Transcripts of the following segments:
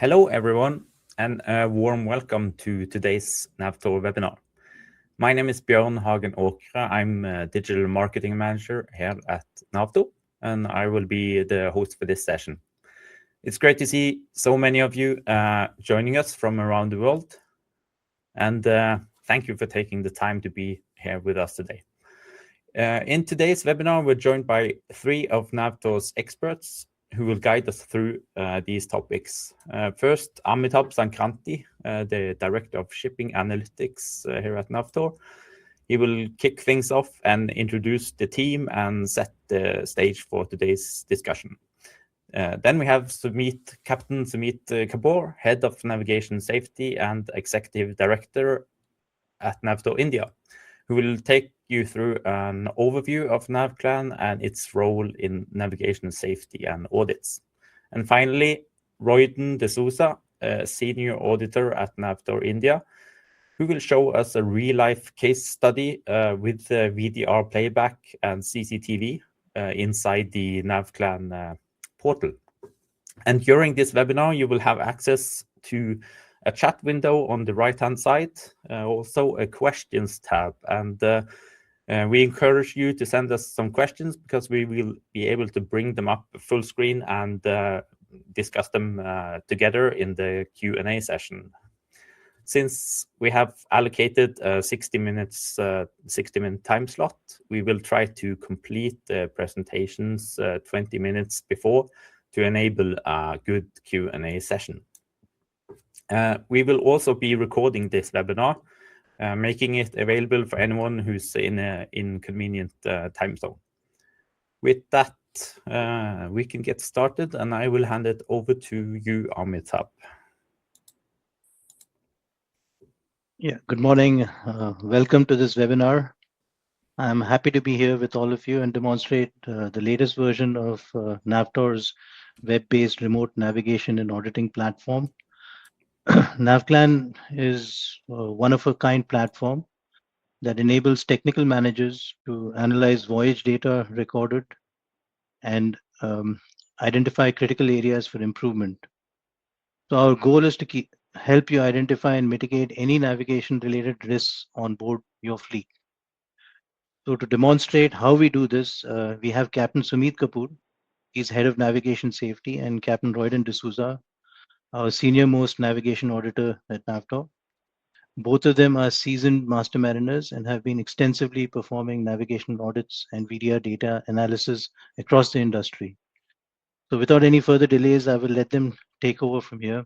Hello, everyone, and a warm welcome to today's NAVTOR webinar. My name is Bjørn Hagen Åkre. I'm a digital marketing manager here at NAVTOR, and I will be the host for this session. It's great to see so many of you joining us from around the world, and thank you for taking the time to be here with us today. In today's webinar, we're joined by 3 of NAVTOR's experts who will guide us through these topics. First, Amitabh Sankranti, the Director of Shipping Analytics here at NAVTOR. He will kick things off and introduce the team and set the stage for today's discussion. Then we have Captain Sumit Kapoor, Head of Navigation Safety and Executive Director at NAVTOR India, who will take you through an overview of NavCLAN and its role in navigation safety and audits. And finally, Royden D'Souza, a Senior Auditor at NAVTOR India, who will show us a real-life case study with VDR playback and CCTV inside the NavCLAN portal. And during this webinar, you will have access to a chat window on the right-hand side, also a questions tab. And we encourage you to send us some questions because we will be able to bring them up full screen and discuss them together in the Q&A session. Since we have allocated 60-minute time slot, we will try to complete the presentations 20 minutes before to enable a good Q&A session. We will also be recording this webinar, making it available for anyone who's in an inconvenient time zone. With that, we can get started, and I will hand it over to you, Amitabh. Yeah, good morning. Welcome to this webinar. I'm happy to be here with all of you and demonstrate the latest version of NAVTOR's web-based remote navigation and auditing platform. NavCLAN is a one-of-a-kind platform that enables technical managers to analyze voyage data recorded and identify critical areas for improvement. So our goal is to help you identify and mitigate any navigation-related risks on board your fleet. So to demonstrate how we do this, we have Captain Sumit Kapoor. He's Head of Navigation Safety, and Captain Royden D'Souza, our senior-most navigation auditor at NAVTOR. Both of them are seasoned master mariners and have been extensively performing navigation audits and VDR data analysis across the industry. So without any further delays, I will let them take over from here.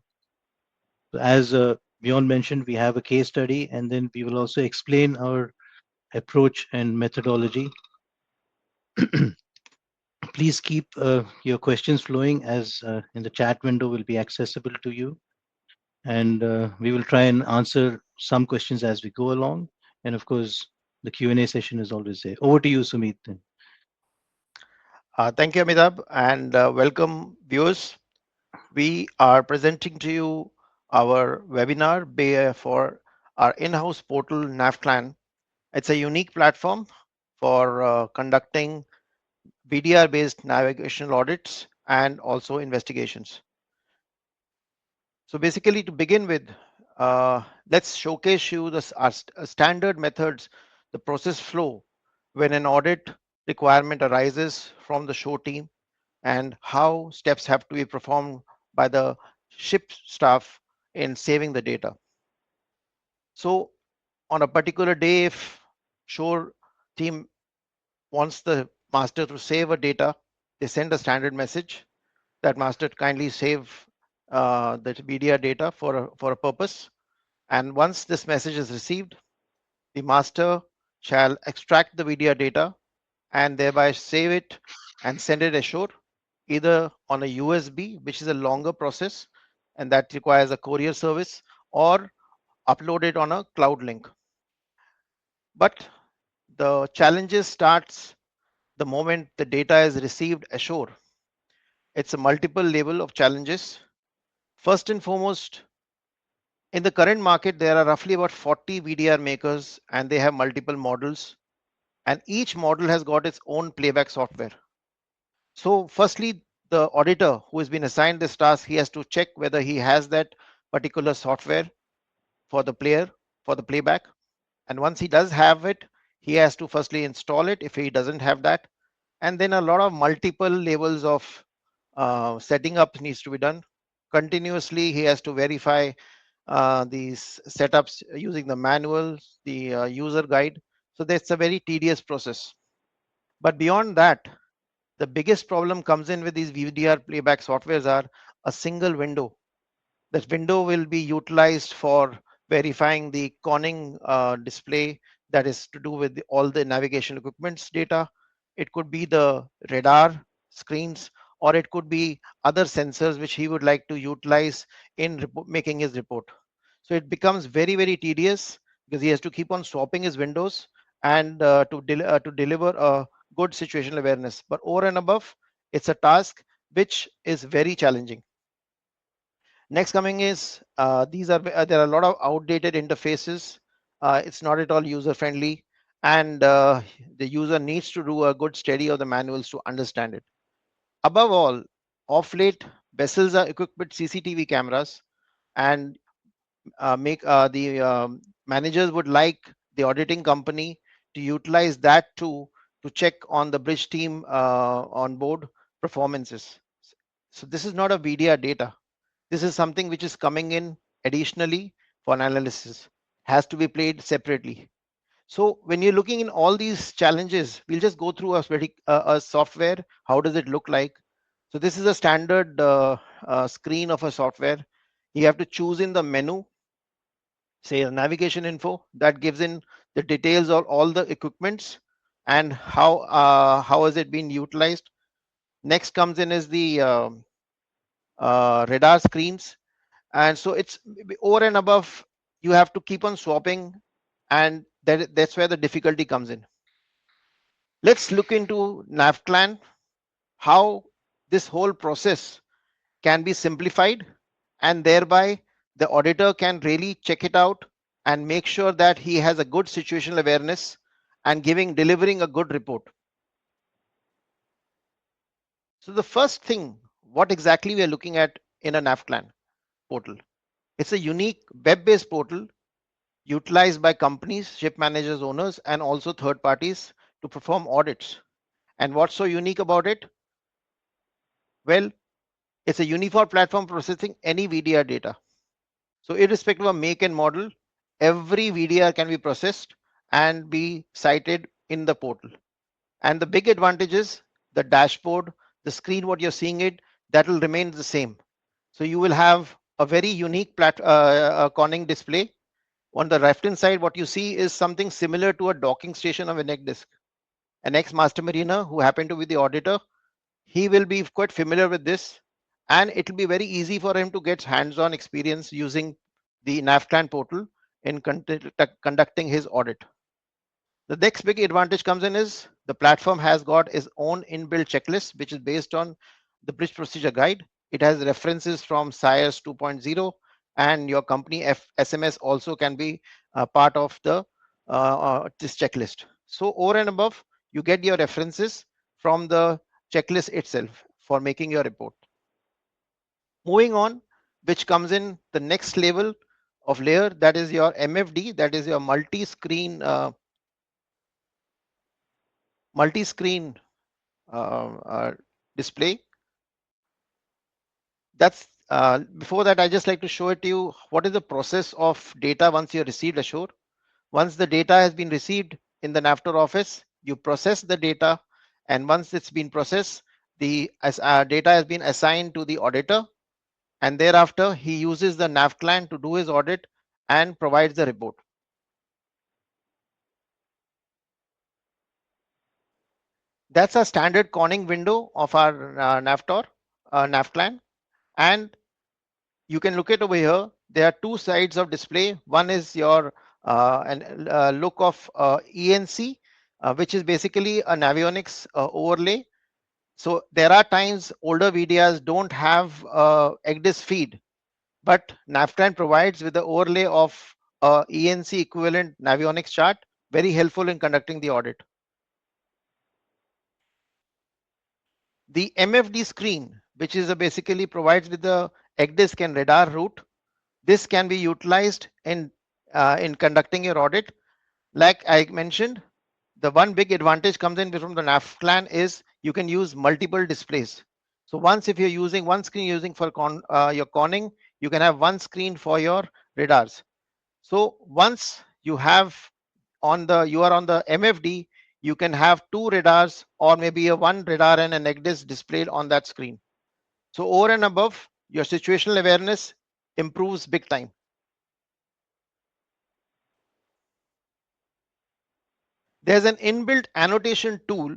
As Bjørn mentioned, we have a case study, and then we will also explain our approach and methodology. Please keep your questions flowing as in the chat window will be accessible to you. And we will try and answer some questions as we go along. And of course, the Q&A session is always there. Over to you, Sumit. Thank you, Amitabh, and welcome, viewers. We are presenting to you our webinar for our in-house portal, NavCLAN. It's a unique platform for conducting VDR-based navigational audits and also investigations. So basically, to begin with, let's showcase you the standard methods, the process flow when an audit requirement arises from the show team and how steps have to be performed by the ship staff in saving the data. So on a particular day, if shore team wants the master to save a data, they send a standard message that master kindly save the VDR data for a purpose. And once this message is received, the master shall extract the VDR data and thereby save it and send it ashore, either on a USB, which is a longer process and that requires a courier service, or upload it on a cloud link. But the challenges starts the moment the data is received ashore. It's a multiple level of challenges. First and foremost, in the current market, there are roughly about 40 VDR makers and they have multiple models, and each model has got its own playback software. So firstly, the auditor who has been assigned this task, he has to check whether he has that particular software for the player, for the playback. And once he does have it, he has to firstly install it if he doesn't have that. And then a lot of multiple levels of setting up needs to be done. Continuously, he has to verify these setups using the manuals, the user guide. So that's a very tedious process. But beyond that, the biggest problem comes in with these VDR playback softwares are a single window. That window will be utilized for verifying the conning display that is to do with all the navigation equipment's data. It could be the radar screens, or it could be other sensors which he would like to utilize in making his report. So it becomes very, very tedious because he has to keep on swapping his windows and to deliver a good situational awareness. But over and above, it's a task which is very challenging. Next coming is these are there are a lot of outdated interfaces. It's not at all user friendly, and the user needs to do a good study of the manuals to understand it. Above all, off late vessels are equipped with CCTV cameras, and make the managers would like the auditing company to utilize that to check on the bridge team on board performances. So this is not a VDR data. This is something which is coming in additionally for analysis, has to be played separately. So when you're looking in all these challenges, we'll just go through a software. How does it look like? So this is a standard screen of a software. You have to choose in the menu, say a navigation info that gives in the details of all the equipments and how has it been utilized. Next comes in is the radar screens, and so it's over and above. You have to keep on swapping, and that's where the difficulty comes in. Let's look into NavCLAN, how this whole process can be simplified, and thereby the auditor can really check it out and make sure that he has a good situational awareness and delivering a good report. So the first thing, what exactly we are looking at in a NavCLAN portal? It's a unique web-based portal utilized by companies, ship managers, owners, and also third parties to perform audits. And what's so unique about it? Well, it's a uniform platform processing any VDR data. So irrespective of make and model, every VDR can be processed and be cited in the portal. And the big advantage is the dashboard, the screen, what you're seeing it, that will remain the same. So you will have a very unique conning display. On the left-hand side, what you see is something similar to a docking station of an egg disk. An ex-master mariner who happened to be the auditor, he will be quite familiar with this, and it will be very easy for him to get hands-on experience using the NavCLAN portal in conducting his audit. The next big advantage comes in is the platform has got its own inbuilt checklist, which is based on the bridge procedure guide. It has references from SIRS 2.0, and your company SMS also can be part of the this checklist. So over and above, you get your references from the checklist itself for making your report. Moving on, which comes in the next level of layer, that is your MFD, that is your multi-screen display. That's before that, I just like to show it to you what is the process of data once you received ashore. Once the data has been received in the NAVTOR office, you process the data, and once it's been processed, the data has been assigned to the auditor, and thereafter he uses the NavCLAN to do his audit and provides the report. That's a standard conning window of our NAVTOR, NavCLAN, and you can look at over here. There are two sides of display. One is your look of ENC, which is basically a navionics overlay. So there are times older VDRs don't have EGDIS feed, but NavCLAN provides with the overlay of ENC equivalent navionics chart, very helpful in conducting the audit. The MFD screen, which is basically provides with the ECDISC and radar route, this can be utilized in conducting your audit. Like I mentioned, the one big advantage comes in from the NavCLAN is you can use multiple displays. So once if you're using one screen using for your conning, you can have one screen for your radars. So once you are on the MFD, you can have two radars or maybe a one radar and an ECDIS displayed on that screen. So over and above, your situational awareness improves big time. There's an inbuilt annotation tool,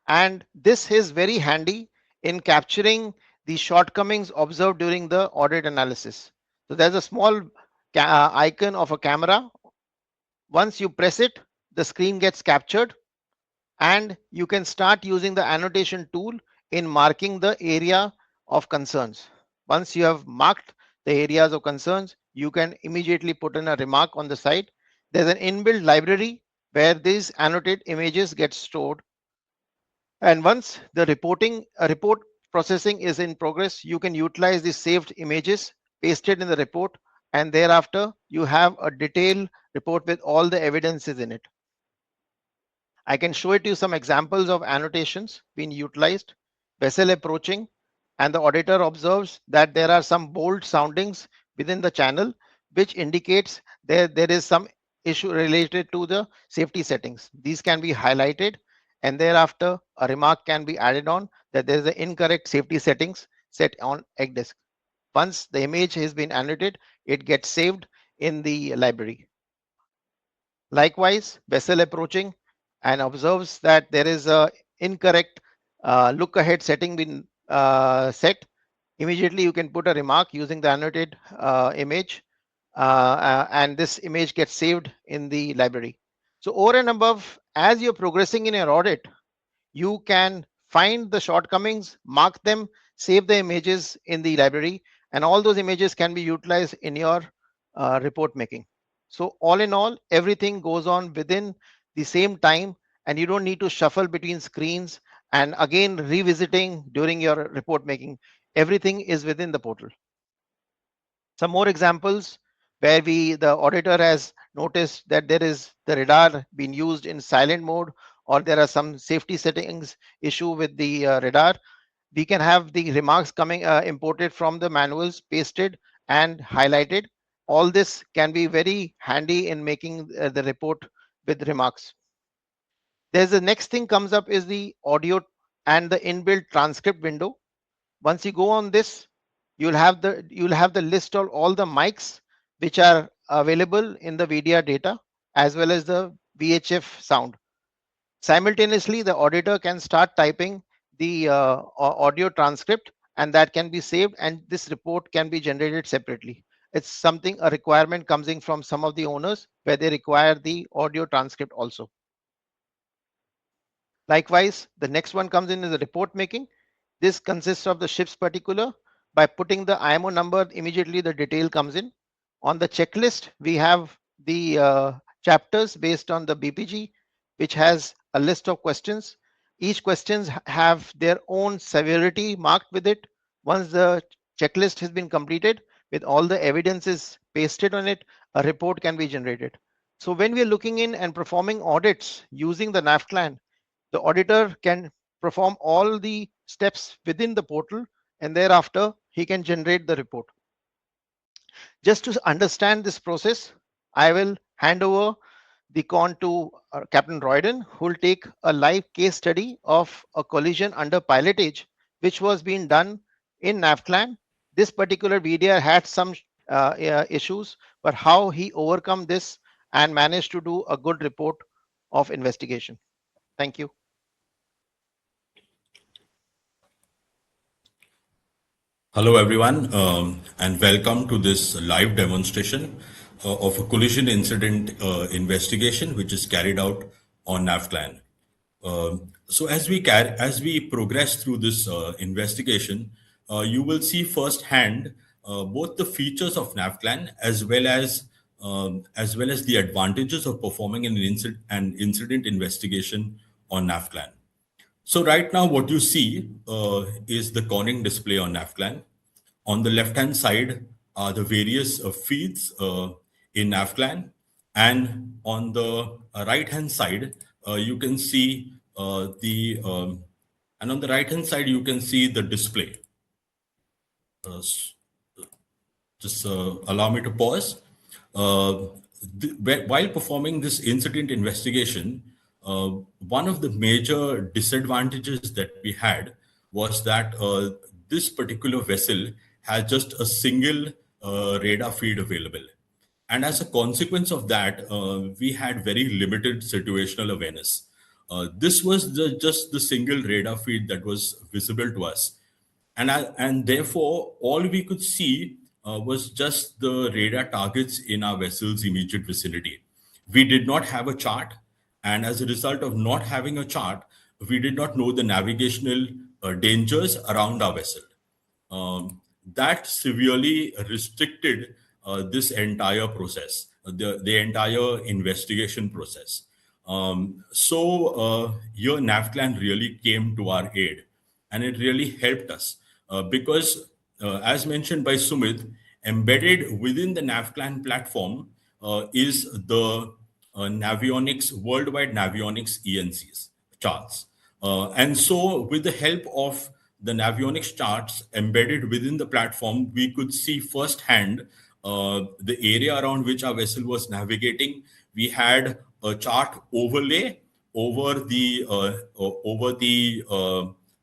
and this is very handy in capturing the shortcomings observed during the audit analysis. So there's a small icon of a camera. Once you press it, the screen gets captured, and you can start using the annotation tool in marking the area of concerns. Once you have marked the areas of concerns, you can immediately put in a remark on the side. There's an inbuilt library where these annotated images get stored. And once the report processing is in progress, you can utilize the saved images pasted in the report, and thereafter you have a detailed report with all the evidences in it. I can show it to you some examples of annotations being utilized. Vessel approaching, and the auditor observes that there are some bold soundings within the channel, which indicates there is some issue related to the safety settings. These can be highlighted, and thereafter a remark can be added on that there is an incorrect safety settings set on ECDISC. Once the image has been annotated, it gets saved in the library. Likewise, vessel approaching and observes that there is a incorrect look ahead setting been set. Immediately you can put a remark using the annotated image, and this image gets saved in the library. So over and above, as you're progressing in your audit, you can find the shortcomings, mark them, save the images in the library, and all those images can be utilized in your report making. So all in all, everything goes on within the same time, and you don't need to shuffle between screens and again revisiting during your report making. Everything is within the portal. Some more examples where the auditor has noticed that there is the radar being used in silent mode, or there are some safety settings issue with the radar. We can have the remarks coming imported from the manuals, pasted and highlighted. All this can be very handy in making the report with remarks. There's the next thing comes up is the audio and the inbuilt transcript window. Once you go on this, you'll have the list of all the mics which are available in the VDR data, as well as the VHF sound. Simultaneously, the auditor can start typing the audio transcript, and that can be saved, and this report can be generated separately. It's something, a requirement comes in from some of the owners where they require the audio transcript also. Likewise, the next one comes in is the report making. This consists of the ship's particular. By putting the IMO number, immediately the detail comes in. On the checklist, we have the chapters based on the BPG, which has a list of questions. Each questions have their own severity marked with it. Once the checklist has been completed with all the evidences pasted on it, a report can be generated. So when we are looking in and performing audits using the NavCLAN, the auditor can perform all the steps within the portal, and thereafter he can generate the report. Just to understand this process, I will hand over the con to Captain Royden, who will take a live case study of a collision under pilotage, which was being done in NavCLAN. This particular VDR had some issues, but how he overcome this and managed to do a good report of investigation. Thank you. Hello, everyone, and welcome to this live demonstration of a collision incident investigation, which is carried out on NavCLAN. So, as we progress through this investigation, you will see firsthand both the features of NavCLAN as well as the advantages of performing an incident investigation on NavCLAN. So right now, what you see is the conning display on NavCLAN. On the left-hand side are the various feeds in NavCLAN, and on the right-hand side, you can see and on the right-hand side, you can see the display. Just allow me to pause. While performing this incident investigation, one of the major disadvantages that we had was that this particular vessel has just a single radar feed available. And as a consequence of that, we had very limited situational awareness. This was just the single radar feed that was visible to us, and therefore all we could see was just the radar targets in our vessel's immediate vicinity. We did not have a chart, and as a result of not having a chart, we did not know the navigational dangers around our vessel. That severely restricted this entire process, the entire investigation process. Here NavCLAN really came to our aid, and it really helped us because, as mentioned by Sumit, embedded within the NavCLAN platform is the Navionics, worldwide Navionics ENCs charts. And so with the help of the Navionics charts embedded within the platform, we could see firsthand the area around which our vessel was navigating. We had a chart overlay over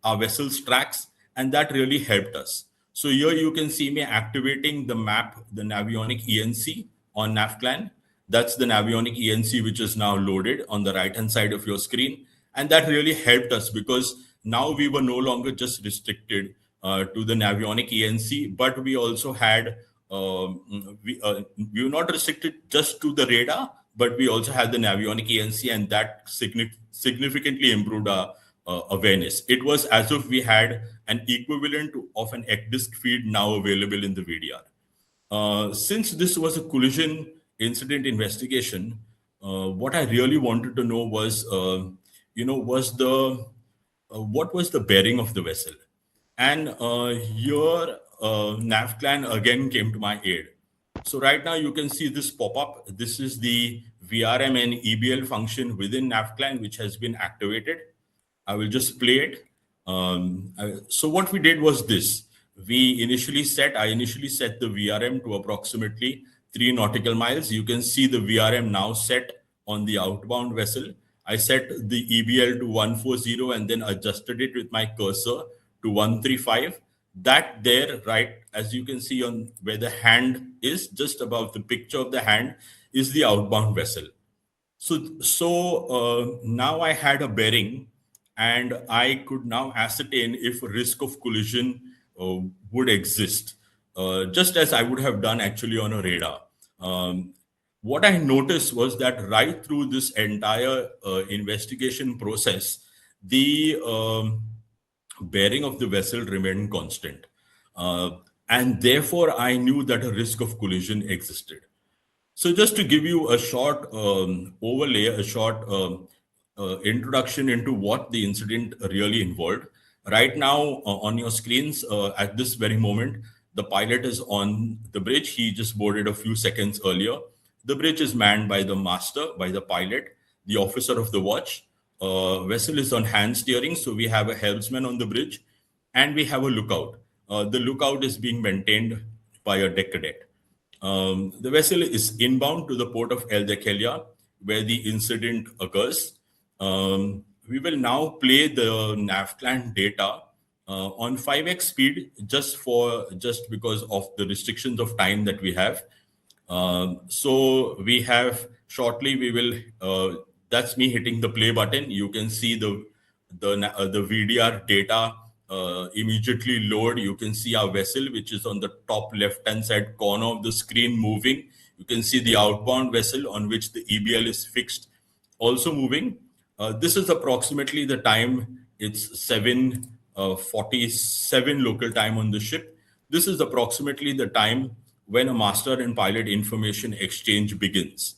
our vessel's tracks, and that really helped us. So here you can see me activating the map, the Navionic ENC on NavCLAN. That's the Navionic ENC, which is now loaded on the right-hand side of your screen. And that really helped us because now we were no longer just restricted to the Navionic ENC, but we also had, we were not restricted just to the radar, but we also had the Navionic ENC, and that significantly improved our awareness. It was as if we had an equivalent of an ECDISC feed now available in the VDR. Since this was a collision incident investigation, what I really wanted to know was, what was the bearing of the vessel? And here, NavCLAN again came to my aid. So right now you can see this pop up. This is the VRM and EBL function within NavCLAN, which has been activated. I will just play it. So what we did was this. I initially set the VRM to approximately 3 nautical miles. You can see the VRM now set on the outbound vessel. I set the EBL to 140 and then adjusted it with my cursor to 135. That there, right, as you can see on where the hand is, just above the picture of the hand, is the outbound vessel. So now I had a bearing, and I could now ascertain if a risk of collision would exist, just as I would have done actually on a radar. What I noticed was that right through this entire investigation process, the bearing of the vessel remained constant. And therefore, I knew that a risk of collision existed. So just to give you a short overlay, a short introduction into what the incident really involved. Right now on your screens, at this very moment, the pilot is on the bridge. He just boarded a few seconds earlier. The bridge is manned by the master, by the pilot, the officer of the watch. Vessel is on hand steering, so we have a helmsman on the bridge, and we have a lookout. The lookout is being maintained by a deck cadet. The vessel is inbound to the port of El Dekelia, where the incident occurs. We will now play the NavCLAN data on 5x speed, just because of the restrictions of time that we have. So we have shortly, we will, that's me hitting the play button. You can see the VDR data immediately load. You can see our vessel, which is on the top left-hand side corner of the screen, moving. You can see the outbound vessel on which the EBL is fixed, also moving. This is approximately the time. It's 7:47 local time on the ship. This is approximately the time when a master and pilot information exchange begins.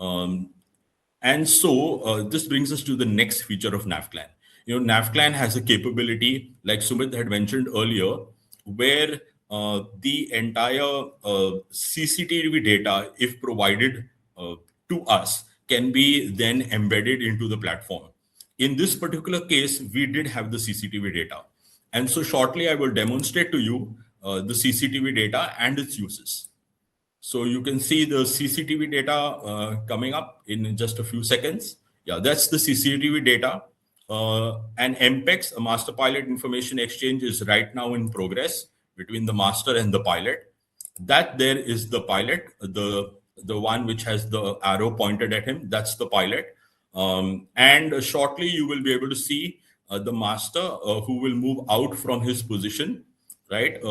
And so this brings us to the next feature of NavCLAN. NavCLAN has a capability, like Sumit had mentioned earlier, where the entire CCTV data, if provided to us, can be then embedded into the platform. In this particular case, we did have the CCTV data. And so shortly, I will demonstrate to you the CCTV data and its uses. So you can see the CCTV data coming up in just a few seconds. Yeah, that's the CCTV data. And MPEX, a master pilot information exchange, is right now in progress between the master and the pilot. That there is the pilot, the one which has the arrow pointed at him. That's the pilot. And shortly you will be able to see the master who will move out from his position, right?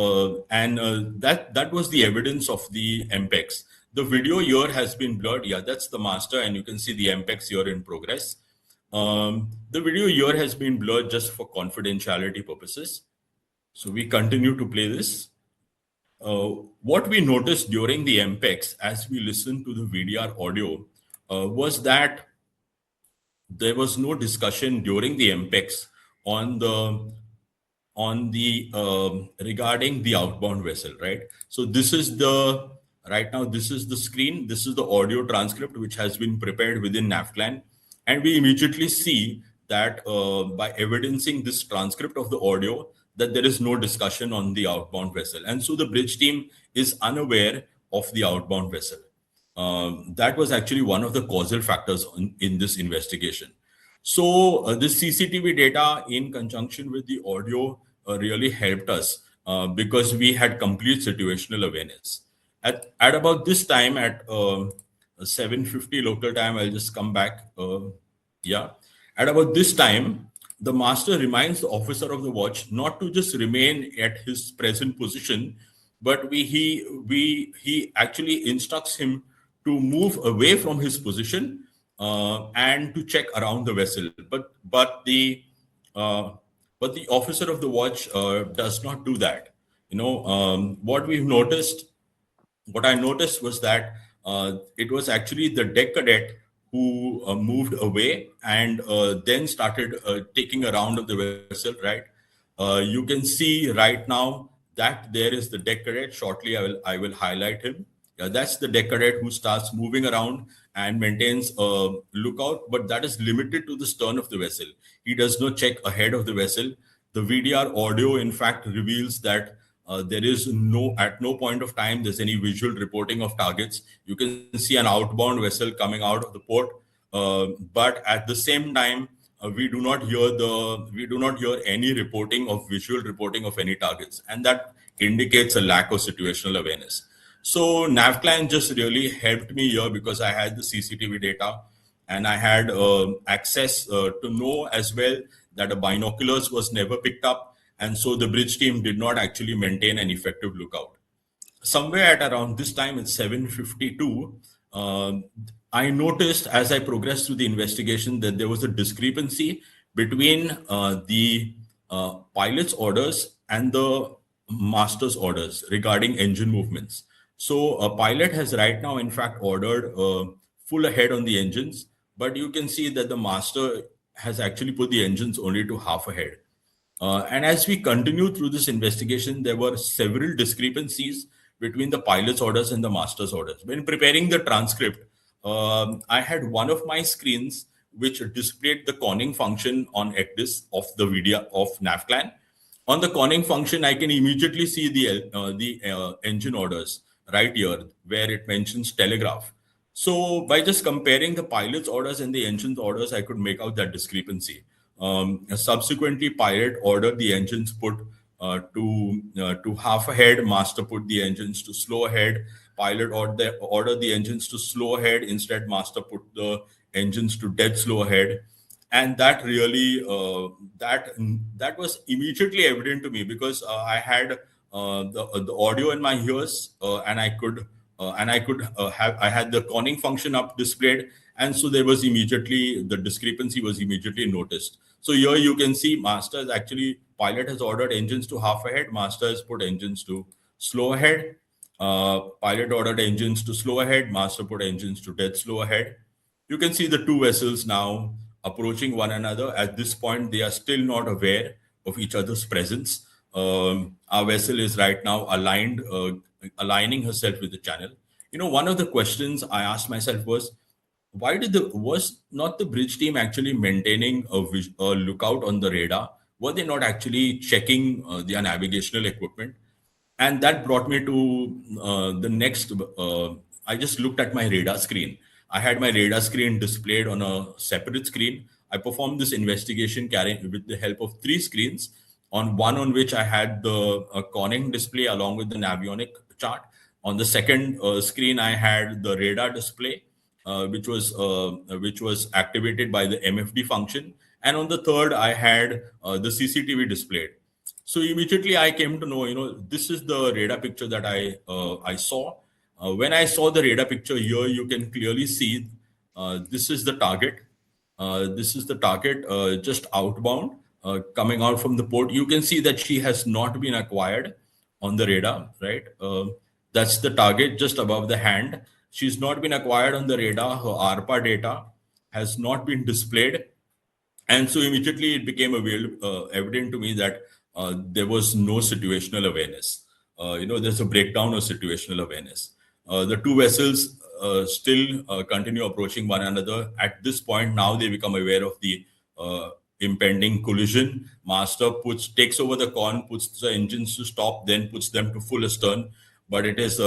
And that was the evidence of the MPEX. The video here has been blurred. Yeah, that's the master, and you can see the MPEX here in progress. The video here has been blurred just for confidentiality purposes. So we continue to play this. What we noticed during the MPEX as we listened to the VDR audio was that there was no discussion during the MPEX on the regarding the outbound vessel, right? So this is the right now. This is the screen. This is the audio transcript which has been prepared within NavCLAN, and we immediately see that by evidencing this transcript of the audio, that there is no discussion on the outbound vessel, and so the bridge team is unaware of the outbound vessel. That was actually one of the causal factors in this investigation. So this CCTV data in conjunction with the audio really helped us because we had complete situational awareness. At about this time, at 7:50 local time, I'll just come back. Yeah. At about this time, the master reminds the officer of the watch not to just remain at his present position, but he actually instructs him to move away from his position and to check around the vessel. But the officer of the watch does not do that. What I noticed was that it was actually the deck cadet who moved away and then started taking a round of the vessel, right? You can see right now that there is the deck cadet. Shortly, I will highlight him. That's the deck cadet who starts moving around and maintains a lookout, but that is limited to the stern of the vessel. He does not check ahead of the vessel. The VDR audio, in fact, reveals that there is at no point of time there's any visual reporting of targets. You can see an outbound vessel coming out of the port, but at the same time, we do not hear any visual reporting of any targets, and that indicates a lack of situational awareness. So NavCLAN just really helped me here because I had the CCTV data and I had access to know as well that a binoculars was never picked up, and so the bridge team did not actually maintain an effective lookout. Somewhere at around this time, it's 7:52, I noticed as I progressed through the investigation that there was a discrepancy between the pilot's orders and the master's orders regarding engine movements. So a pilot has right now, in fact, ordered full ahead on the engines, but you can see that the master has actually put the engines only to half ahead. And as we continue through this investigation, there were several discrepancies between the pilot's orders and the master's orders. When preparing the transcript, I had one of my screens which displayed the conning function on ECDIS of the VDR of NavCLAN. On the conning function, I can immediately see the engine orders right here, where it mentions telegraph. So by just comparing the pilot's orders and the engine's orders, I could make out that discrepancy. Subsequently, pilot ordered the engines put to half ahead, master put the engines to slow ahead. Pilot ordered the engines to slow ahead, instead master put the engines to dead slow ahead. And that really that was immediately evident to me because I had the audio in my ears and I had the conning function up displayed, and so there was the discrepancy was immediately noticed. So here you can see pilot has ordered engines to half ahead, master has put engines to slow ahead. Pilot ordered engines to slow ahead, master put engines to dead slow ahead. You can see the two vessels now approaching one another. At this point, they are still not aware of each other's presence. Our vessel is right now aligning herself with the channel. One of the questions I asked myself was, was not the bridge team actually maintaining a lookout on the radar? Were they not actually checking their navigational equipment? And that brought me to the next. I just looked at my radar screen. I had my radar screen displayed on a separate screen. I performed this investigation carrying with the help of three screens. On one, on which I had the conning display along with the navionic chart. On the second screen, I had the radar display, which was activated by the MFD function. And on the third, I had the CCTV displayed. So immediately I came to know, this is the radar picture that I saw. When I saw the radar picture here, you can clearly see this is the target. This is the target just outbound, coming out from the port. You can see that she has not been acquired on the radar, right? That's the target just above the hand. She's not been acquired on the radar. Her ARPA data has not been displayed. And so immediately it became evident to me that there was no situational awareness. There's a breakdown of situational awareness. The two vessels still continue approaching one another. At this point, now they become aware of the impending collision. Master takes over the con, puts the engines to stop, then puts them to full astern. But it is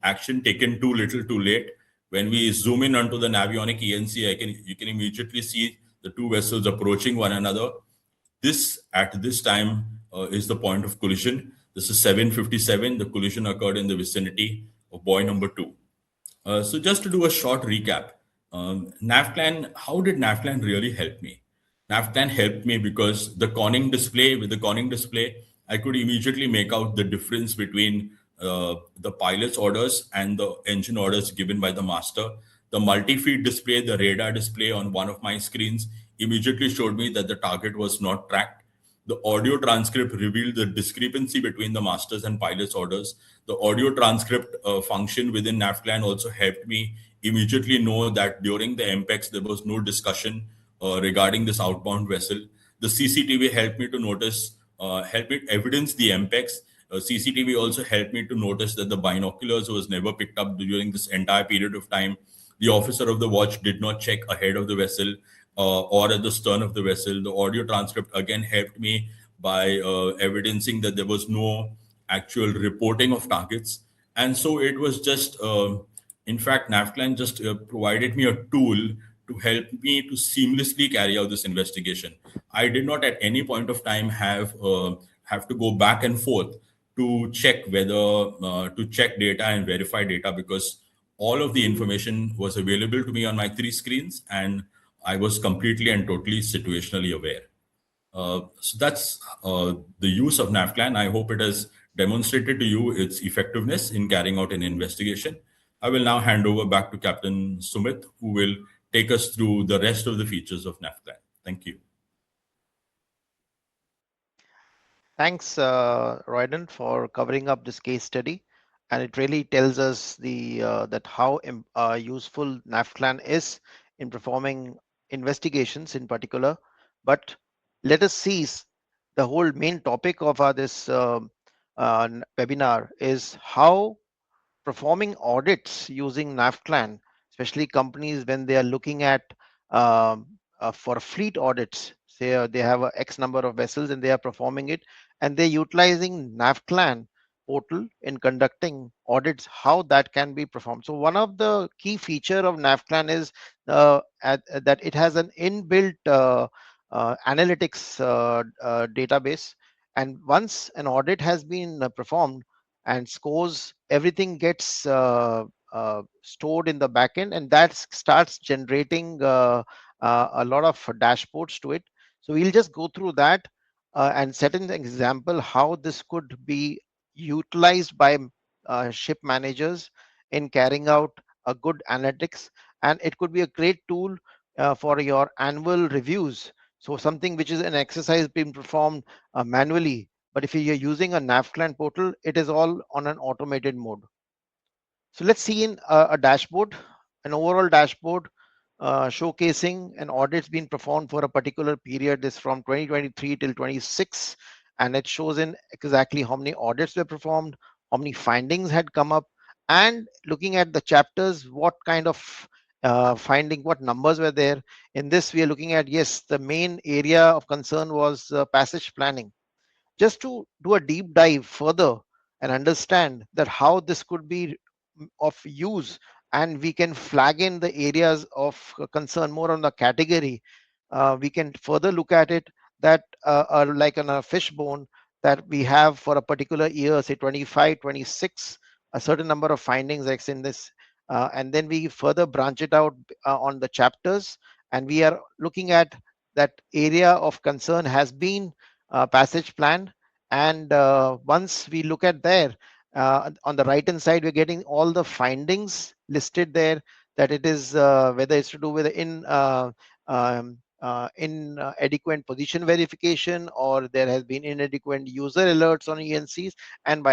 action taken too little, too late. When we zoom in onto the navionic ENC, you can immediately see the two vessels approaching one another. At this time is the point of collision. This is 7:57. The collision occurred in the vicinity of buoy number 2. So just to do a short recap, NavCLAN, how did NavCLAN really help me? NavCLAN helped me because with the conning display, I could immediately make out the difference between the pilot's orders and the engine orders given by the master. The multi-feed display, the radar display on one of my screens immediately showed me that the target was not tracked. The audio transcript revealed the discrepancy between the master's and pilot's orders. The audio transcript function within NavCLAN also helped me immediately know that during the MPEX, there was no discussion regarding this outbound vessel. The CCTV helped me to help me evidence the MPEX. CCTV also helped me to notice that the binoculars was never picked up during this entire period of time. The officer of the watch did not check ahead of the vessel or at the stern of the vessel. The audio transcript again helped me by evidencing that there was no actual reporting of targets. And so it was just, in fact, NavCLAN just provided me a tool to help me to seamlessly carry out this investigation. I did not at any point of time have to go back and forth to check to check data and verify data, because all of the information was available to me on my three screens, and I was completely and totally situationally aware. So that's the use of NavCLAN. I hope it has demonstrated to you its effectiveness in carrying out an investigation. I will now hand over back to Captain Sumit, who will take us through the rest of the features of NavCLAN. Thank you. Thanks, Royden, for covering up this case study. And it really tells us that how useful NavCLAN is in performing investigations in particular. But let us see the whole main topic of this webinar is how performing audits using NavCLAN, especially companies when they are looking at for fleet audits, say they have a X number of vessels and they are performing it, and they're utilizing NavCLAN portal in conducting audits, how that can be performed. So one of the key feature of NavCLAN is that it has an inbuilt analytics database, and once an audit has been performed and scores, everything gets stored in the backend, and that starts generating a lot of dashboards to it. So we'll just go through that and set an example how this could be utilized by ship managers in carrying out a good analytics, and it could be a great tool for your annual reviews. So something which is an exercise being performed manually, but if you're using a NavCLAN portal, it is all on an automated mode. So let's see in a dashboard, an overall dashboard. showcasing an audit's been performed for a particular period. This from 2023 till 26, and it shows in exactly how many audits were performed, how many findings had come up, and looking at the chapters, what kind of finding, what numbers were there. In this, we are looking at, yes, the main area of concern was passage planning. Just to do a deep dive further and understand that how this could be of use, and we can flag in the areas of concern more on the category. We can further look at it that are like on a fishbone, that we have for a particular year, say 25, 26, a certain number of findings X in this, and then we further branch it out on the chapters, and we are looking at that area of concern has been passage plan. And once we look at there, on the right hand side, we're getting all the findings listed there, that it is whether it's to do with inadequate position verification, or there has been inadequate user alerts on ENCs, and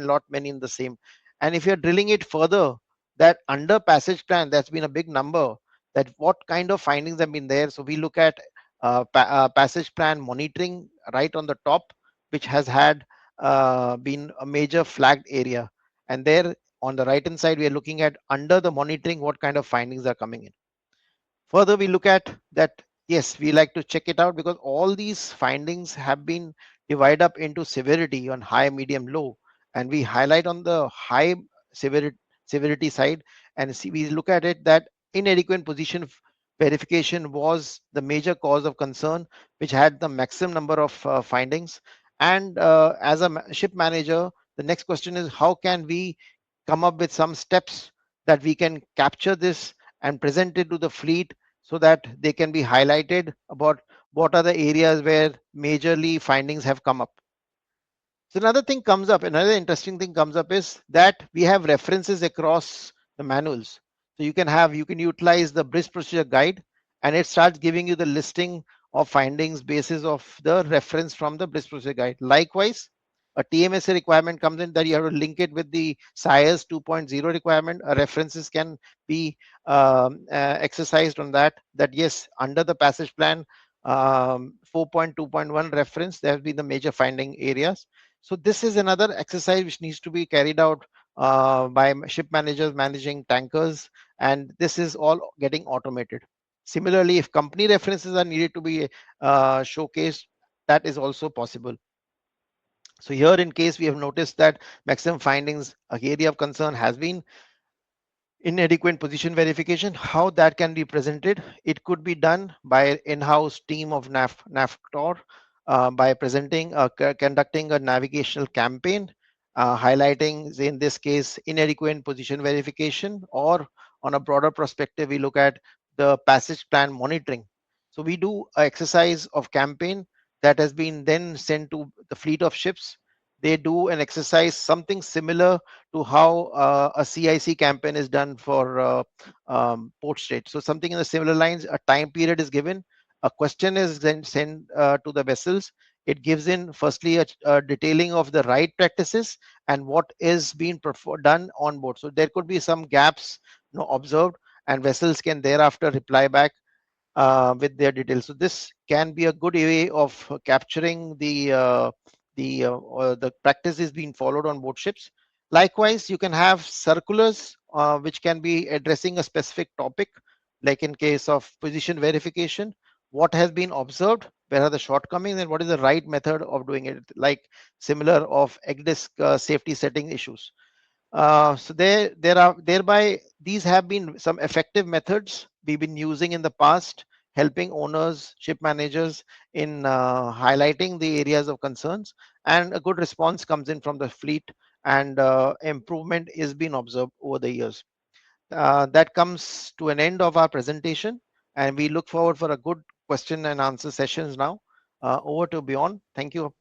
lot many in the same. And if you're drilling it further, that under passage plan, that's been a big number, that what kind of findings have been there. So we look at passage plan monitoring right on the top, which has had been a major flagged area. And there on the right hand side, we are looking at under the monitoring, what kind of findings are coming in. Further, we look at that, yes, we like to check it out, because all these findings have been divided up into severity on high, medium, low. And we highlight on the high severity side, and see, we look at it that inadequate position verification was the major cause of concern, which had the maximum number of findings. And as a ship manager, the next question is, how can we come up with some steps that we can capture this and present it to the fleet, so that they can be highlighted about what are the areas where majorly findings have come up. So another interesting thing comes up is that we have references across the manuals. So you can utilize the bridge procedure guide, and it starts giving you the listing of findings basis of the reference from the bridge procedure guide. Likewise, a TMSA requirement comes in, that you have to link it with the SIAS 2.0 requirement. References can be exercised on that, yes, under the passage plan 4.2.1 reference, there have been the major finding areas. So this is another exercise which needs to be carried out by ship managers managing tankers, and this is all getting automated. Similarly, if company references are needed to be showcased, that is also possible. So here, in case we have noticed that maximum findings area of concern has been inadequate position verification, how that can be presented. It could be done by in-house team of NAVTOR by conducting a navigational campaign, highlighting, in this case, inadequate position verification, or on a broader perspective, we look at the passage plan monitoring. So we do an exercise of campaign that has been then sent to the fleet of ships. They do an exercise something similar to how a CIC campaign is done for port state. So something in the similar lines, a time period is given, a question is then sent to the vessels. It gives in firstly a detailing of the right practices and what is being done on board. So there could be some gaps observed, and vessels can thereafter reply back with their details. So this can be a good way of capturing the practices being followed on board ships. Likewise, you can have circulars which can be addressing a specific topic, like in case of position verification, what has been observed, where are the shortcomings, and what is the right method of doing it, like similar of egg disk safety setting issues. So there are thereby these have been some effective methods we've been using in the past, helping owners, ship managers in highlighting the areas of concerns, and a good response comes in from the fleet, and improvement is being observed over the years. That comes to an end of our presentation, and we look forward for a good question and answer sessions now. Over to Bjorn. Thank you.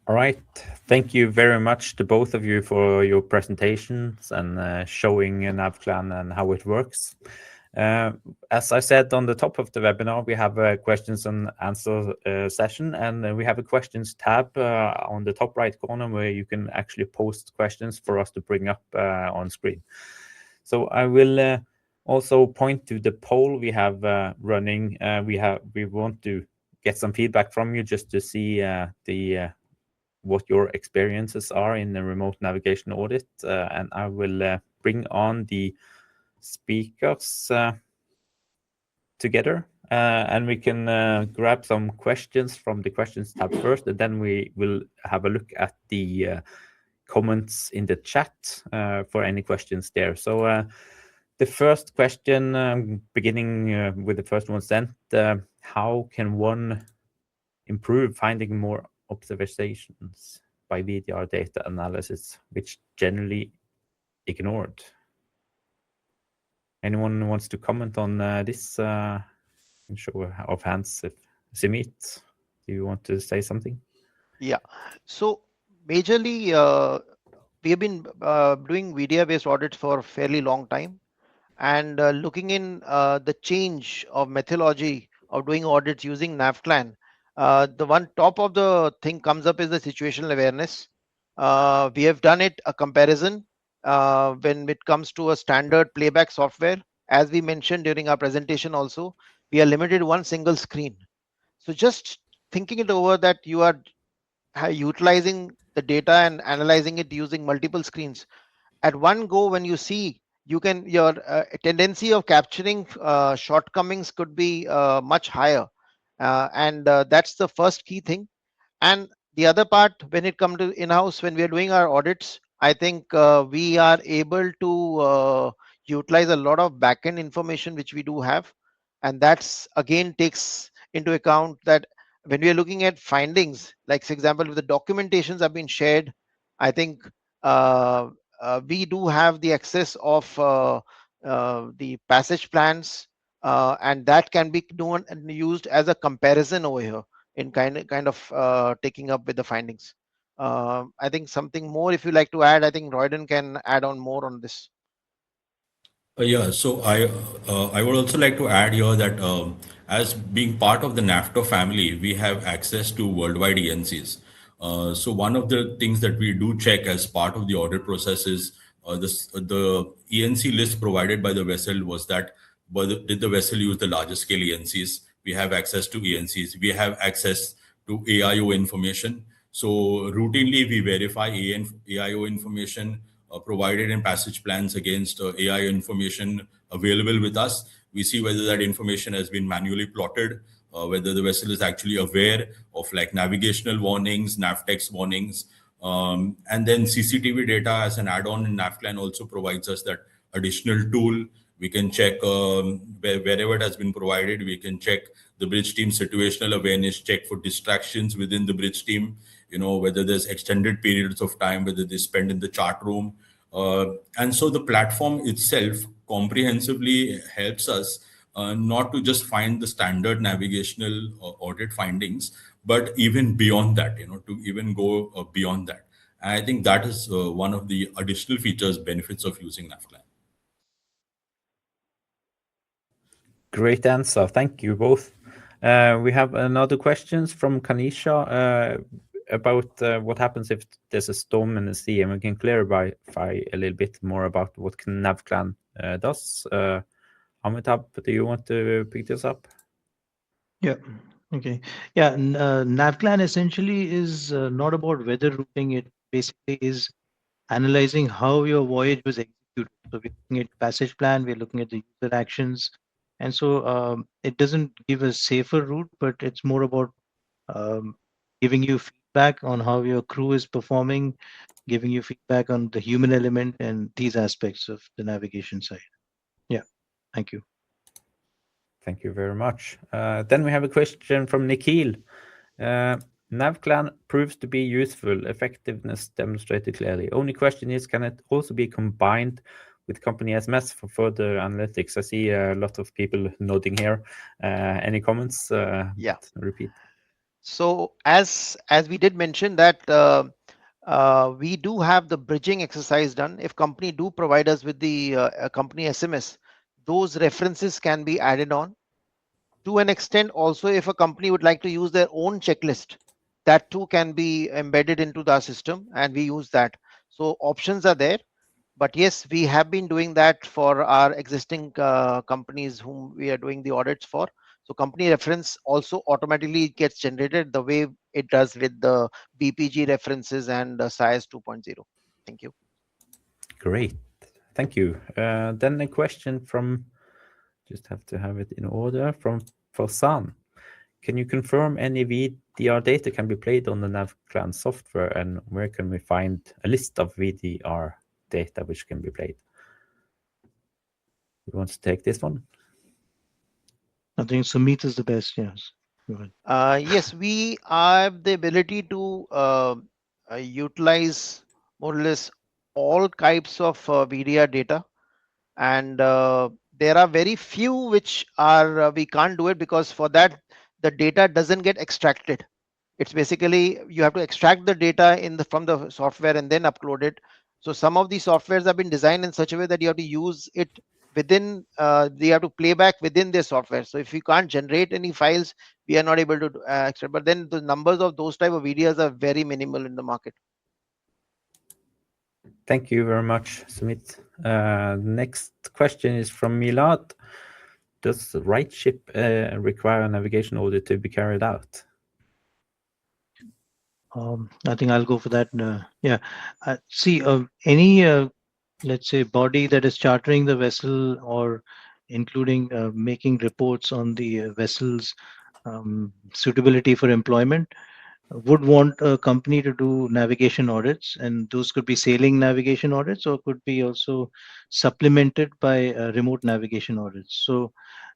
All right. Thank you very much to both of you for your presentations and showing NavCLAN and how it works. As I said on the top of the webinar, we have a questions and answer session, and we have a questions tab on the top right corner where you can actually post questions for us to bring up on screen. So I will Also point to the poll we have running. We want to get some feedback from you just to see what your experiences are in the remote navigation audit. And I will bring on the speakers together, and we can grab some questions from the questions tab first, and then we will have a look at the comments in the chat for any questions there. So the first question, beginning with the first one sent, how can one improve finding more observations by VDR data analysis, which generally ignored? Anyone wants to comment on this? Show of hands. If Simit, do you want to say something? Yeah. So majorly, we have been doing VDR-based audits for a fairly long time, and looking in the change of methodology of doing audits using NavCLAN. The one top of the thing comes up is the situational awareness. We have done it a comparison when it comes to a standard playback software. As we mentioned during our presentation also, we are limited to one single screen. So just thinking it over, that you are utilizing the data and analyzing it using multiple screens at one go, when you see, you can, your tendency of capturing shortcomings could be much higher, and that's the first key thing. And the other part, when it comes to in-house, when we are doing our audits, I think we are able to utilize a lot of backend information which we do have, and that's again takes into account that when we are looking at findings, like for example, if the documentations have been shared, I think uh, we do have the access of the passage plans, and that can be known and used as a comparison over here in kind of taking up with the findings. I think something more if you like to add, I think Royden can add on more on this. Yeah, so I would also like to add here that as being part of the NAVTOR family, we have access to worldwide ENCs. So one of the things that we do check as part of the audit process is the ENC list provided by the vessel was that did the vessel use the larger scale ENCs? We have access to ENCs. We have access to AIO information. So routinely we verify AIO information provided in passage plans against AI information available with us. We see whether that information has been manually plotted, whether the vessel is actually aware of like navigational warnings, navtex warnings, and then CCTV data as an add-on in NavCLAN also provides us that additional tool. We can check wherever it has been provided. We can check the bridge team situational awareness, check for distractions within the bridge team, whether there's extended periods of time, whether they spend in the chart room. And so the platform itself comprehensively helps us not to just find the standard navigational audit findings, but even beyond that, to even go beyond that. And I think that is one of the additional features, benefits of using NavCLAN. Great answer. Thank you both. We have another questions from Kanisha about what happens if there's a storm in the sea, and we can clarify a little bit more about what NavCLAN does. Amitabh, do you want to pick this up? Yeah. Okay. Yeah. NavCLAN essentially is not about weather routing. It basically is analyzing how your voyage was executed. So we're looking at passage plan, we're looking at the user actions. And so it doesn't give a safer route, but it's more about um, giving you feedback on how your crew is performing, giving you feedback on the human element and these aspects of the navigation side. Yeah. Thank you. Thank you very much. Then we have a question from Nikhil. NavCLAN proves to be useful, effectiveness demonstrated clearly. Only question is, can it also be combined with company SMS for further analytics? I see a lot of people nodding here. Any comments? Yeah. Repeat. So as we did mention that we do have the bridging exercise done. If company do provide us with the company SMS, those references can be added on. To an extent, also, if a company would like to use their own checklist, that too can be embedded into the system, and we use that. So options are there. But yes, we have been doing that for our existing companies whom we are doing the audits for. So company reference also automatically gets generated the way it does with the BPG references and SIAS 2.0. Thank you. Great. Thank you. Then a question from, just have to have it in order, from Farsan. Can you confirm any VDR data can be played on the NavCLAN software, and where can we find a list of VDR data which can be played? Who wants to take this one? I think Sumit is the best. Yes. Go ahead. Yes, we have the ability to utilize more or less all types of VDR data, and there are very few which are we can't do it because for that the data doesn't get extracted. It's basically you have to extract the data in the from the software and then upload it. So some of these softwares have been designed in such a way that you have to use it within they have to play back within their software. So if you can't generate any files, we are not able to extract. But then the numbers of those type of videos are very minimal in the market. Thank you very much, Sumit. Next question is from Milad. Does right ship require a navigation audit to be carried out? I think I'll go for that. Yeah. See, any, let's say, body that is chartering the vessel or including making reports on the vessel's suitability for employment would want a company to do navigation audits, and those could be sailing navigation audits or could be also supplemented by remote navigation audits. So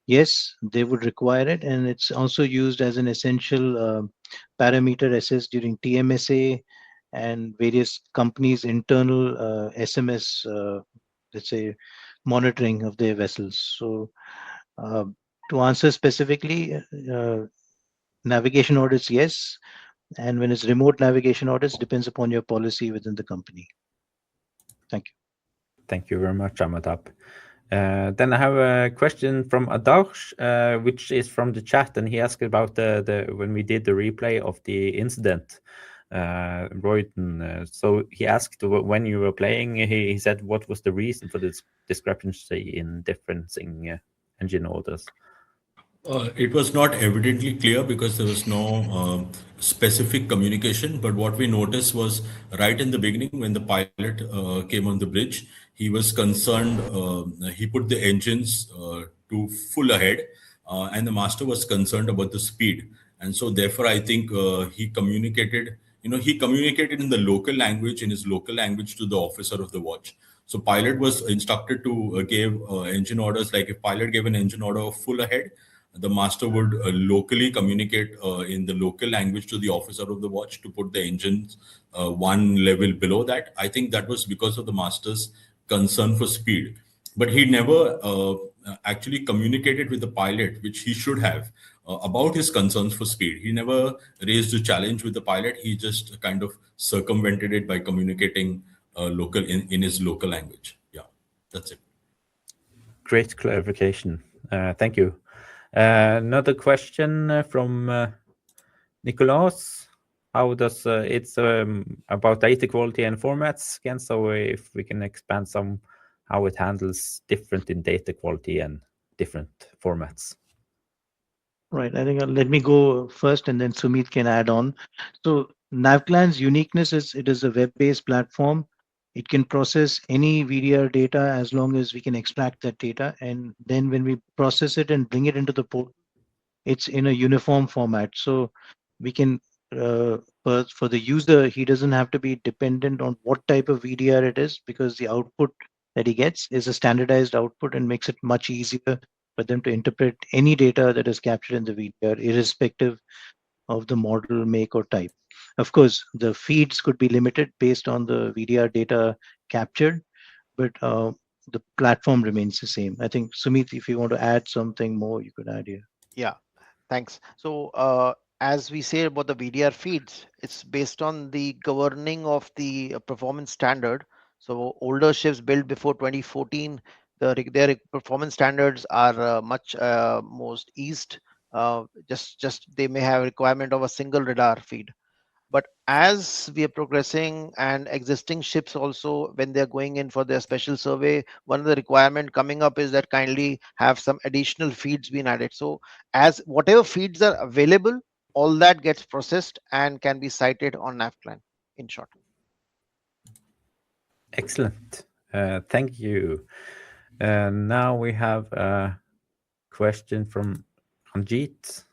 yes, they would require it, and it's also used as an essential parameter assessed during TMSA and various companies' internal SMS, let's say, monitoring of their vessels. So uh, to answer specifically, navigation audits, yes, and when it's remote navigation audits, depends upon your policy within the company. Thank you. Thank you very much, Amitabh. Then I have a question from Adarsh, which is from the chat, and he asked about the when we did the replay of the incident, Royden. So he asked when you were playing. He said what was the reason for this discrepancy in differencing engine orders? It was not evidently clear because there was no specific communication. But what we noticed was right in the beginning when the pilot came on the bridge, he was concerned. He put the engines to full ahead, and the master was concerned about the speed. And so, therefore, I think he communicated. He communicated in the local language, in his local language, to the officer of the watch. So, pilot was instructed to give engine orders. Like if pilot gave an engine order of full ahead, the master would locally communicate in the local language to the officer of the watch to put the engines one level below that. I think that was because of the master's concern for speed. But he never actually communicated with the pilot, which he should have, about his concerns for speed. He never raised a challenge with the pilot. He just kind of circumvented it by communicating local in his local language. Yeah, that's it. Great clarification. Thank you. Another question from Nicolas. How does it's about data quality and formats again? So if we can expand some how it handles different in data quality and different formats. Right. I think let me go first, and then Sumit can add on. So NavCLAN's uniqueness is it is a web-based platform. It can process any VDR data as long as we can extract that data, and then when we process it and bring it into the port, it's in a uniform format. So we can, for the user, he doesn't have to be dependent on what type of VDR it is because the output that he gets is a standardized output and makes it much easier for them to interpret any data that is captured in the VDR, irrespective of the model, make, or type. Of course, the feeds could be limited based on the VDR data captured, but the platform remains the same. I think, Sumit, if you want to add something more, you could add here. Yeah, thanks. So as we say about the VDR feeds, it's based on the governing of the performance standard. So older ships built before 2014, their performance standards are much most eased. Just they may have requirement of a single radar feed. But as we are progressing and existing ships also, when they're going in for their special survey, one of the requirement coming up is that kindly have some additional feeds being added. So as whatever feeds are available, all that gets processed and can be cited on NavCLAN, in short. Excellent. Thank you. Now we have a question from Ranjit.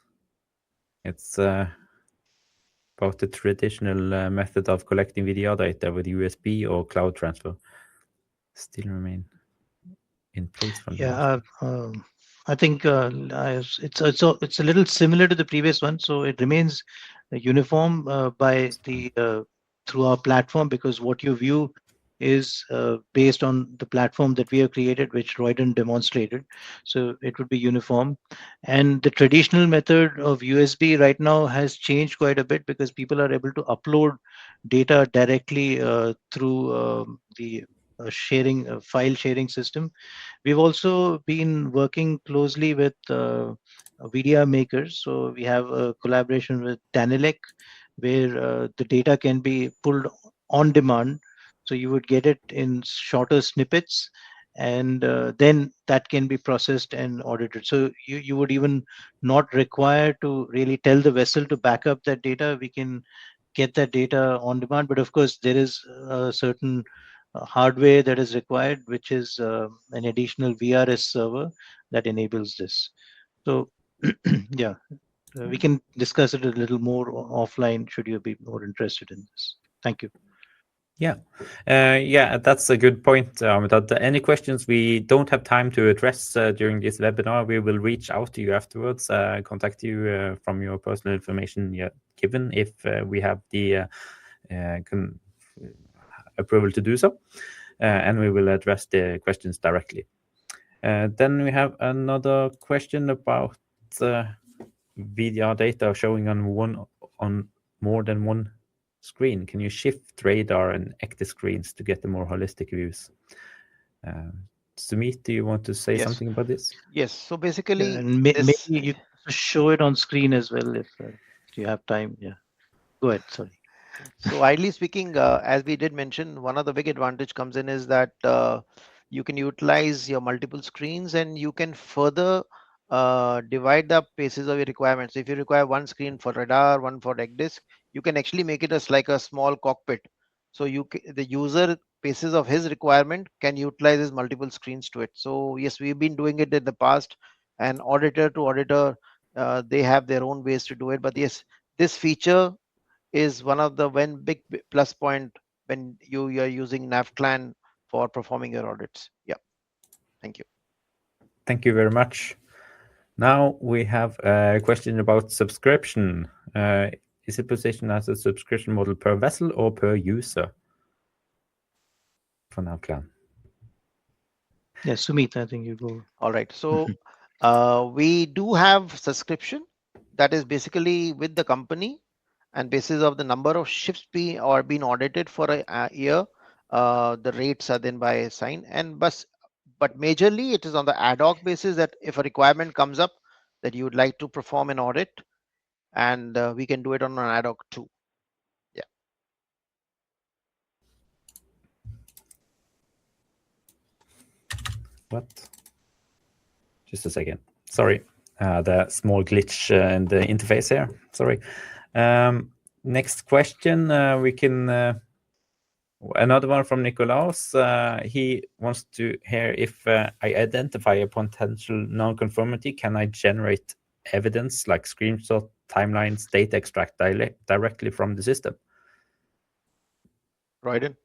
It's about the traditional method of collecting VDR data with USB or cloud transfer still remain in place from the last. I think it's a little similar to the previous one, so it remains uniform by the through our platform, because what you view is based on the platform that we have created, which Royden demonstrated. So it would be uniform. And the traditional method of USB right now has changed quite a bit, because people are able to upload data directly through the file sharing system. We've also been working closely with VDR makers. So we have a collaboration with Danilec, where the data can be pulled on demand. So you would get it in shorter snippets, and then that can be processed and audited. So you would even not require to really tell the vessel to back up that data. We can get that data on demand. But of course, there is a certain hardware that is required, which is an additional VRS server that enables this. So yeah, we can discuss it a little more offline should you be more interested in this. Thank you. Yeah, that's a good point. That any questions we don't have time to address during this webinar, we will reach out to you afterwards, contact you from your personal information given, if we have the approval to do so, and we will address the questions directly. Then we have another question about VDR data showing on more than one screen. Can you shift radar and active screens to get the more holistic views? Sumit, do you want to say something about this? Yes. So basically, and maybe you show it on screen as well if you have time. Yeah. Go ahead. Sorry. So ideally speaking, as we did mention, one of the big advantage comes in is that you can utilize your multiple screens, and you can further divide the paces of your requirements. If you require one screen for radar, one for deck disk, you can actually make it as like a small cockpit. So the user paces of his requirement can utilize his multiple screens to it. So yes, we've been doing it in the past, and auditor to auditor, they have their own ways to do it. But yes, this feature is one of the big plus point when you are using NavCLAN for performing your audits. Yeah. Thank you. Thank you very much. Now we have a question about subscription. Is it positioned as a subscription model per vessel or per user for NavCLAN? Yeah, Sumit, I think you go. All right. So we do have subscription that is basically with the company, and basis of the number of ships being audited for a year, the rates are then by assigned. And but majorly it is on the ad hoc basis, that if a requirement comes up that you would like to perform an audit, and we can do it on an ad hoc too. Yeah. What? Just a second. Sorry, the small glitch in the interface here. Sorry. Next question, we can another one from Nikolaus. He wants to hear if I identify a potential non-conformity, can I generate evidence like screenshot, timelines, data extract directly from the system? Royden?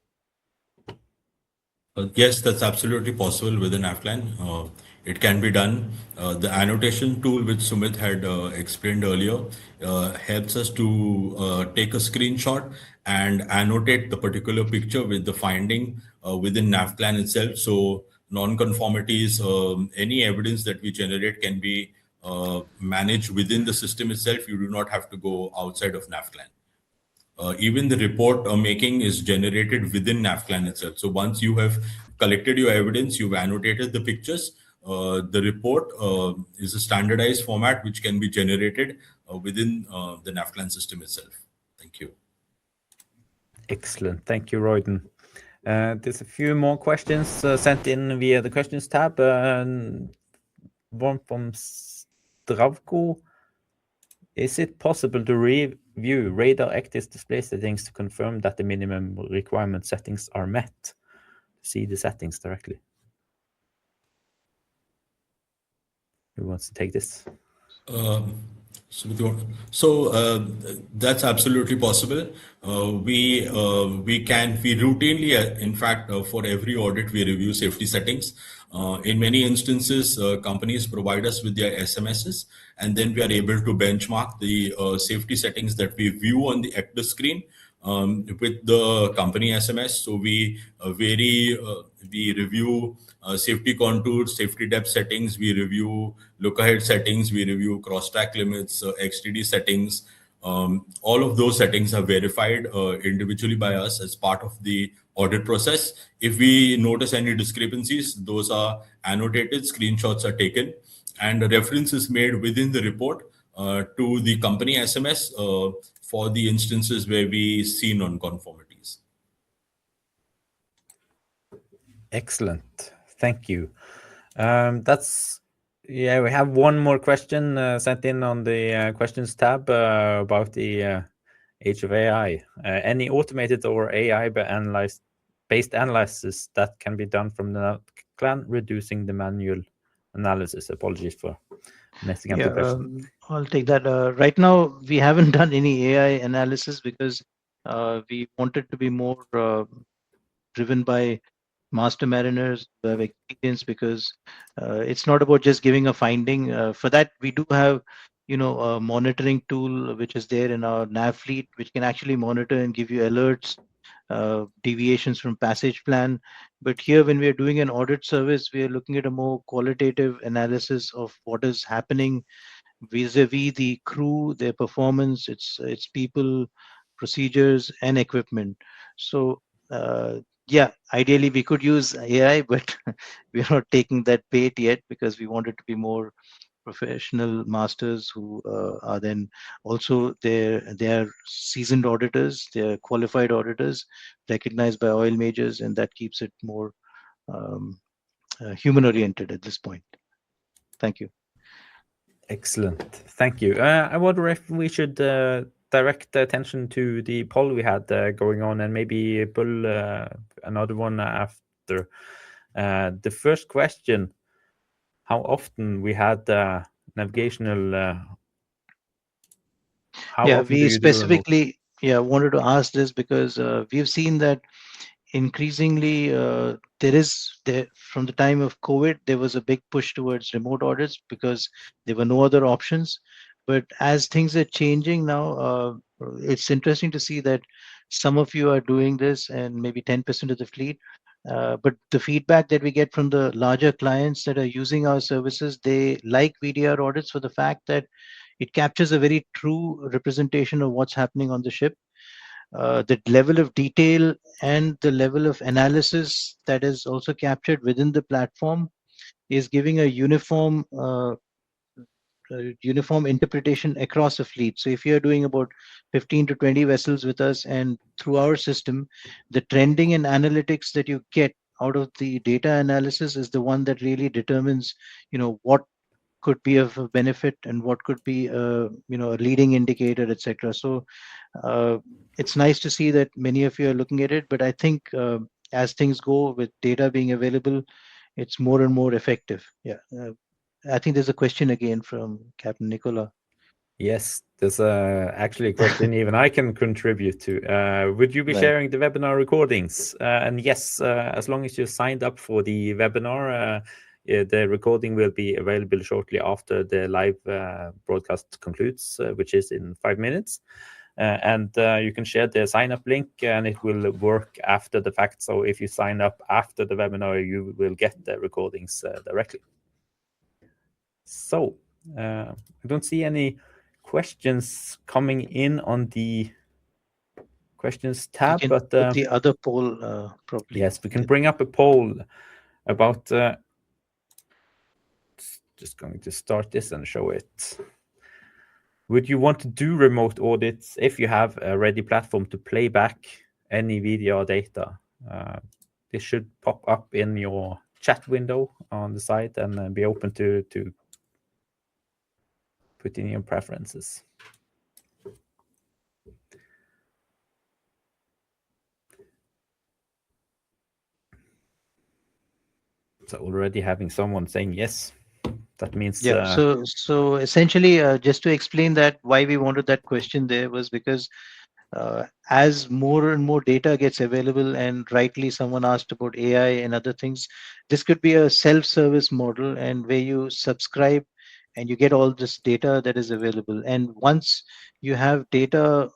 Yes, that's absolutely possible within NavCLAN. It can be done. The annotation tool which Sumit had explained earlier helps us to take a screenshot and annotate the particular picture with the finding within NavCLAN itself. So non-conformities, any evidence that we generate can be managed within the system itself. You do not have to go outside of NavCLAN. Even the report making is generated within NavCLAN itself. So once you have collected your evidence, you've annotated the pictures, the report is a standardized format which can be generated within the NavCLAN system itself. Thank you. Excellent. Thank you, Royden. There's a few more questions sent in via the questions tab. One from Stravko. Is it possible to review radar active display settings to confirm that the minimum requirement settings are met? See the settings directly. Who wants to take this? So that's absolutely possible. We routinely, in fact, for every audit, we review safety settings. In many instances, companies provide us with their SMSs, and then we are able to benchmark the safety settings that we view on the active screen with the company SMS. So we review safety contours, safety depth settings. We review look ahead settings. We review cross track limits, XTD settings. All of those settings are verified individually by us as part of the audit process. If we notice any discrepancies, those are annotated, screenshots are taken, and a reference is made within the report to the company SMS for the instances where we see non-conformities. Excellent. Thank you. We have one more question sent in on the questions tab about the age of AI. Any automated or AI-based analysis that can be done from the NavCLAN, reducing the manual analysis? Apologies for messing up the question. I'll take that. Right now, we haven't done any AI analysis because we wanted to be more driven by master mariners who have experience, because it's not about just giving a finding. For that, we do have, a monitoring tool which is there in our nav fleet, which can actually monitor and give you alerts, deviations from passage plan. But here, when we are doing an audit service, we are looking at a more qualitative analysis of what is happening vis-a-vis the crew, their performance, its people, procedures, and equipment. So yeah, ideally we could use AI, but we're not taking that bait yet because we wanted to be more professional masters who are then also they are seasoned auditors, they are qualified auditors recognized by oil majors, and that keeps it more human oriented at this point. Thank you. Excellent. Thank you. I wonder if we should direct attention to the poll we had going on, and maybe pull another one after. The first question: how often we had navigational? We specifically wanted to ask this because we've seen that increasingly from the time of COVID, there was a big push towards remote audits because there were no other options. But as things are changing now, it's interesting to see that some of you are doing this, and maybe 10% of the fleet. But the feedback that we get from the larger clients that are using our services, they like VDR audits for the fact that it captures a very true representation of what's happening on the ship. The level of detail and the level of analysis that is also captured within the platform is giving a uniform interpretation across the fleet. So if you're doing about 15 to 20 vessels with us, and through our system, the trending and analytics that you get out of the data analysis is the one that really determines, what could be of a benefit and what could be a leading indicator, etc. So it's nice to see that many of you are looking at it, but I think as things go with data being available, it's more and more effective. I think there's a question again from Captain Nicola. Yes, there's actually a question even I can contribute to. Would you be sharing the webinar recordings? And yes, as long as you signed up for the webinar, the recording will be available shortly after the live broadcast concludes, which is in 5 minutes. And you can share the sign-up link, and it will work after the fact. So if you sign up after the webinar, you will get the recordings directly. So I don't see any questions coming in on the questions tab, but put the other poll probably. Yes, we can bring up a poll about. Just going to start this and show it. Would you want to do remote audits if you have a ready platform to play back any VDR data, this should pop up in your chat window on the site and be open to put in your preferences. So already having someone saying yes, that means So essentially, just to explain that why we wanted that question there was because as more and more data gets available, and rightly someone asked about AI and other things, this could be a self-service model, and where you subscribe and you get all this data that is available. And once you have data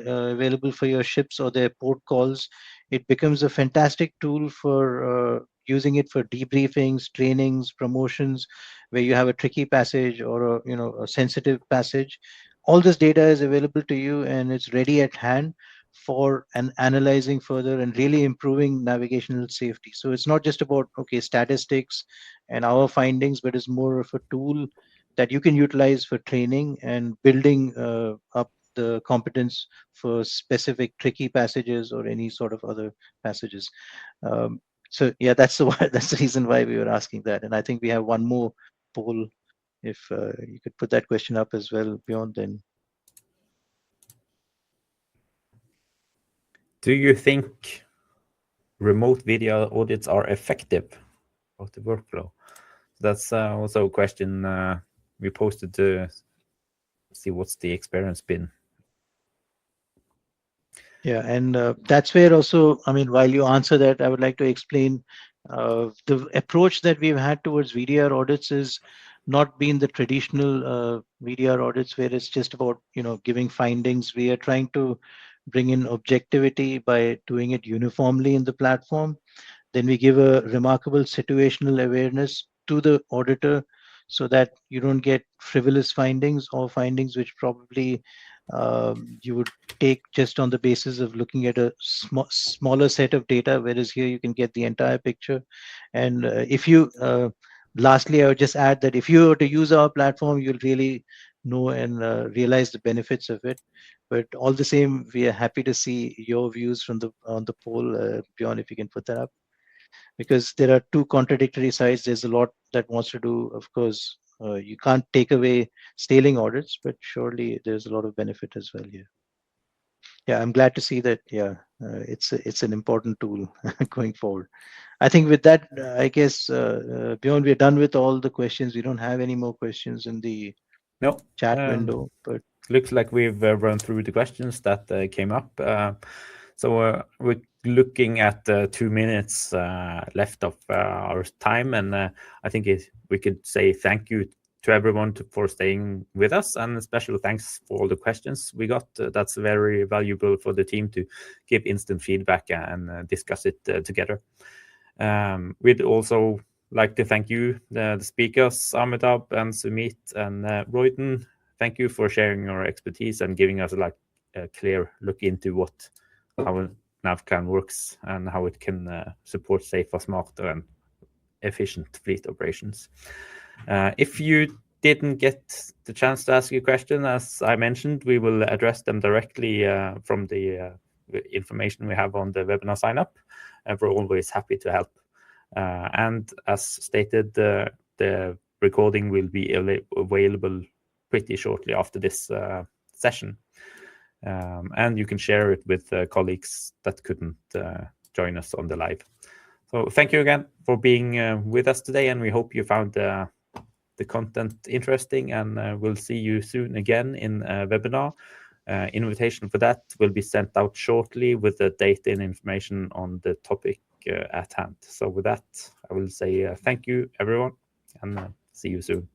available for your ships or their port calls, it becomes a fantastic tool for using it for debriefings, trainings, promotions, where you have a tricky passage or a sensitive passage. All this data is available to you and it's ready at hand for analyzing further and really improving navigational safety. So it's not just about statistics and our findings, but it's more of a tool that you can utilize for training and building up the competence for specific tricky passages or any sort of other passages. So yeah, that's the reason why we were asking that. And I think we have one more poll. If you could put that question up as well, Bjorn, then. Do you think remote VDR audits are effective of the workflow? That's also a question we posted to see what's the experience been. Yeah, and that's where also, I mean, while you answer that, I would like to explain the approach that we've had towards VDR audits is not been the traditional VDR audits where it's just about, giving findings. We are trying to bring in objectivity by doing it uniformly in the platform. Then we give a remarkable situational awareness to the auditor so that you don't get frivolous findings or findings which probably you would take just on the basis of looking at a smaller set of data, whereas here you can get the entire picture. And lastly, I would just add that if you were to use our platform, you'll really know and realize the benefits of it. But all the same, we are happy to see your views on the poll. Bjorn, if you can put that up, because there are two contradictory sides. There's a lot that wants to do, of course. You can't take away scaling audits, but surely there's a lot of benefit as well here. Yeah, I'm glad to see that. Yeah, it's an important tool going forward. I think with that, I guess, Bjorn, we're done with all the questions. We don't have any more questions in the chat window. But looks like we've run through the questions that came up. So we're looking at 2 minutes left of our time, and I think we could say thank you to everyone for staying with us, and a special thanks for all the questions we got. That's very valuable for the team to give instant feedback and discuss it together. We'd also like to thank you, the speakers, Amitabh and Sumit and Royden. Thank you for sharing your expertise and giving us a clear look into how NavCLAN works and how it can support safer, smarter, and efficient fleet operations. If you didn't get the chance to ask a question, as I mentioned, we will address them directly from the information we have on the webinar sign up, and we're always happy to help. And as stated, the recording will be available pretty shortly after this session. And you can share it with colleagues that couldn't join us on the live. So thank you again for being with us today, and we hope you found the content interesting, and we'll see you soon again in a webinar. Invitation for that will be sent out shortly with the date and information on the topic at hand. So with that, I will say thank you, everyone, and see you soon.